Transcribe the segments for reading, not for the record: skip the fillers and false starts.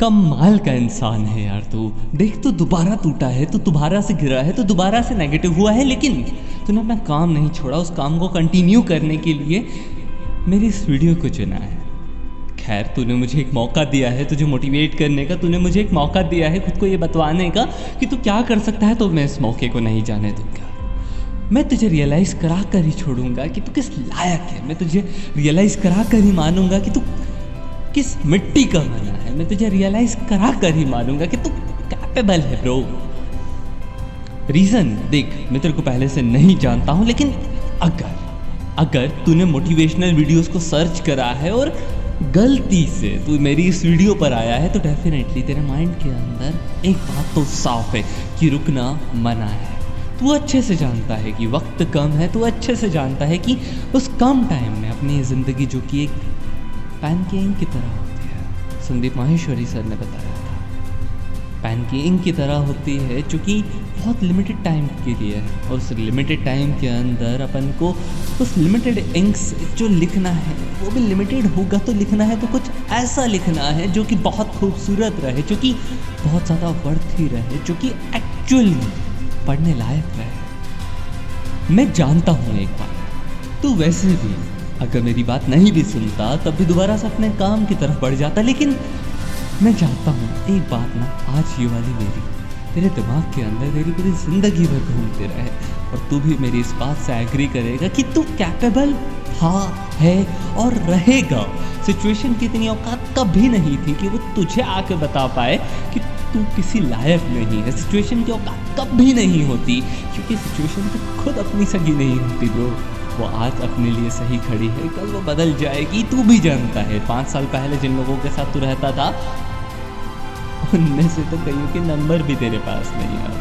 कमाल का इंसान है यार तू। देख तो दोबारा टूटा है, तो दोबारा से गिरा है, तो दोबारा से नेगेटिव हुआ है, लेकिन तूने अपना काम नहीं छोड़ा। उस काम को कंटिन्यू करने के लिए मेरी इस वीडियो को चुना है। खैर, तूने मुझे एक मौका दिया है तुझे मोटिवेट करने का, तूने मुझे एक मौका दिया है खुद को ये बतवाने का कि तू क्या कर सकता है, तो मैं इस मौके को नहीं जाने दूंगा। मैं तुझे रियलाइज़ करा कर ही छोड़ूंगा कि तू किस लायक है। मैं तुझे रियलाइज़ करा कर ही मानूंगा कि तू किस मिट्टी का बना है। मैं तुझे रियलाइज़ करा कर ही मानूंगा कि तू कैपेबल है ब्रो। रीज़न देख, मैं तेरे को पहले से नहीं जानता हूँ, लेकिन अगर तूने मोटिवेशनल वीडियोस को सर्च करा है और गलती से तू मेरी इस वीडियो पर आया है, तो डेफिनेटली तेरे माइंड के अंदर एक बात तो साफ है कि रुकना मना है। तू अच्छे से जानता है कि वक्त कम है, तू अच्छे से जानता है कि उस कम टाइम में अपनी ज़िंदगी जो कि एक पेन की इंक की तरह होती है, संदीप माहेश्वरी सर ने बताया था, पेन की इंक की तरह होती है जो कि बहुत लिमिटेड टाइम के लिए है, और उस लिमिटेड टाइम के अंदर अपन को उस लिमिटेड इंक से जो लिखना है वो भी लिमिटेड होगा। तो लिखना है तो कुछ ऐसा लिखना है जो कि बहुत खूबसूरत रहे, जो कि बहुत ज़्यादा वर्थी रहे, जो कि एक्चुअल में पढ़ने लायक रहे। मैं जानता हूँ एक बात, तू वैसे भी अगर मेरी बात नहीं भी सुनता तब भी दोबारा से अपने काम की तरफ बढ़ जाता, लेकिन मैं चाहता हूँ एक बात ना, आज ये वाली मेरी तेरे दिमाग के अंदर तेरी पूरी ज़िंदगी भर घूमते रहे, और तू भी मेरी इस बात से एग्री करेगा कि तू कैपेबल था, है और रहेगा। सिचुएशन की इतनी औकात कभी नहीं थी कि वो तुझे आके बता पाए कि तू किसी लायक नहीं है। सिचुएशन की औकात कभी नहीं होती, क्योंकि सिचुएशन तो खुद अपनी सगी नहीं होती ब्रो। वो आज अपने लिए सही खड़ी है, कल वो बदल जाएगी, तू भी जानता है। 5 साल पहले जिन लोगों के साथ तू रहता था, उनमें से तो कईयों के नंबर भी तेरे पास नहीं है।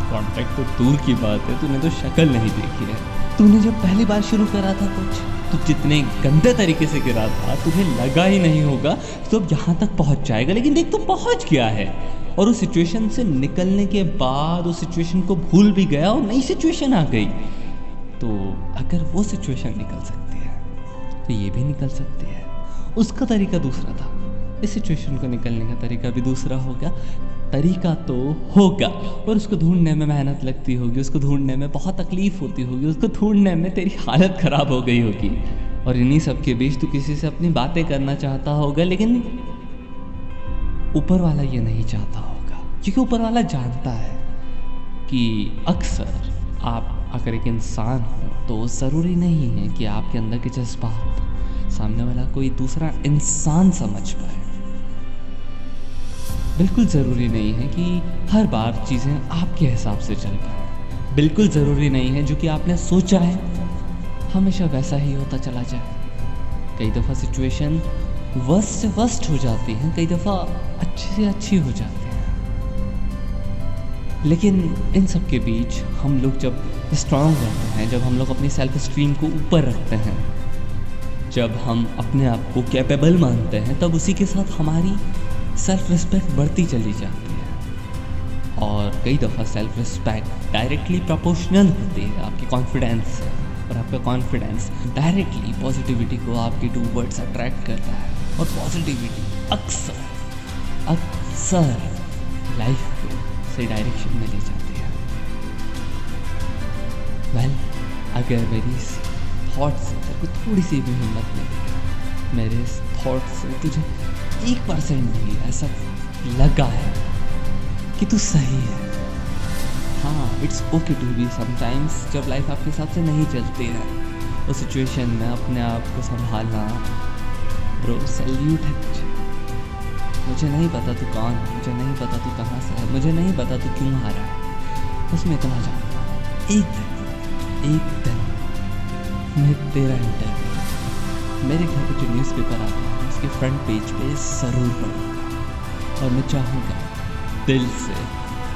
कॉन्टैक्ट तो दूर की बात है, तूने तो शक्ल नहीं देखी है। तूने जब पहली बार शुरू करा था कुछ, तो जितने गंदे तरीके से गिरा था तुम्हें लगा ही नहीं होगा तो अब यहाँ तक पहुँच जाएगा, लेकिन देख तू पहुँच गया है। और उस सिचुएशन से निकलने के बाद उस सिचुएशन को भूल भी गया और नई सिचुएशन आ गई। तो अगर वो सिचुएशन निकल सकती है तो ये भी निकल सकती है। उसका तरीका दूसरा था, इस सिचुएशन को निकलने का तरीका भी दूसरा होगा। तरीका तो होगा, और उसको ढूंढने में मेहनत लगती होगी, उसको ढूंढने में बहुत तकलीफ होती होगी, उसको ढूंढने में तेरी हालत ख़राब हो गई होगी। और इन्हीं सब के बीच तू किसी से अपनी बातें करना चाहता होगा, लेकिन ऊपर वाला ये नहीं चाहता होगा, क्योंकि ऊपर वाला जानता है कि अक्सर आप अगर एक इंसान हो तो ज़रूरी नहीं है कि आपके अंदर के जज्बात सामने वाला कोई दूसरा इंसान समझ पाए। बिल्कुल ज़रूरी नहीं है कि हर बार चीज़ें आपके हिसाब से चल पाए। बिल्कुल ज़रूरी नहीं है जो कि आपने सोचा है हमेशा वैसा ही होता चला जाए। कई दफ़ा सिचुएशन वर्स्ट से वर्स्ट हो जाती है, कई दफ़ा अच्छी से अच्छी हो जाती है, लेकिन इन सब के बीच हम लोग जब स्ट्रांग रहते हैं, जब हम लोग अपनी सेल्फ स्टीम को ऊपर रखते हैं, जब हम अपने आप को कैपेबल मानते हैं, तब उसी के साथ हमारी सेल्फ रिस्पेक्ट बढ़ती चली जाती है। और कई दफ़ा सेल्फ रिस्पेक्ट डायरेक्टली प्रोपोर्शनल होती है आपकी कॉन्फिडेंस से, और आपका कॉन्फिडेंस डायरेक्टली पॉजिटिविटी को आपके टूवर्ड्स अट्रैक्ट करता है। और पॉजिटिविटी अक्सर लाइफ को सही डायरेक्शन में ले जाती है। वेल, अगर मेरी इस थॉट से तेरे को थोड़ी सी भी हिम्मत मिली, मेरे इस थॉट से तुझे 1% भी ऐसा लगा है कि तू सही है, हाँ, it's okay to be sometimes, जब लाइफ आपके हिसाब से नहीं चलती है, उस सिचुएशन में अपने आप को संभालना ब्रो सैल्यूट है तुझे। मुझे नहीं पता तू कौन है, मुझे नहीं पता तू कहाँ से है, मुझे नहीं पता तू क्यों हारा है, बस मैं इतना जानता हूँ एक दिन मैं तेरा इंटरव्यू मेरे घर पे जो न्यूज़पेपर आता है उसके फ्रंट पेज पे ज़रूर पढ़ूंगा। और मैं चाहूँगा दिल से,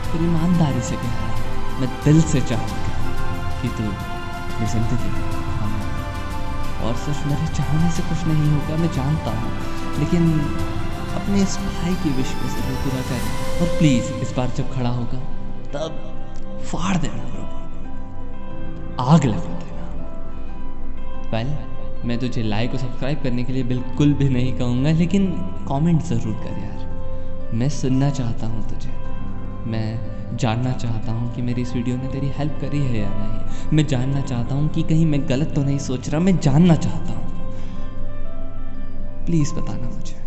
तेरी ईमानदारी से कह रहा हूँ, मैं दिल से चाहूँगा कि तू अपनी ज़िंदगी में और सिर्फ मेरे चाहने से कुछ नहीं होगा, मैं जानता हूँ, लेकिन अपने इस भाई की विश को ज़रूर पूरा करें। और प्लीज़ इस बार जब खड़ा होगा तब फाड़ देना ब्रो, आग लगा देना। वेल, मैं तुझे लाइक और सब्सक्राइब करने के लिए बिल्कुल भी नहीं कहूँगा, लेकिन कमेंट ज़रूर कर यार। मैं सुनना चाहता हूँ तुझे, मैं जानना चाहता हूँ कि मेरी इस वीडियो ने तेरी हेल्प करी है या नहीं। मैं जानना चाहता हूँ कि कहीं मैं गलत तो नहीं सोच रहा, मैं जानना चाहता हूँ। प्लीज़ बताना मुझे।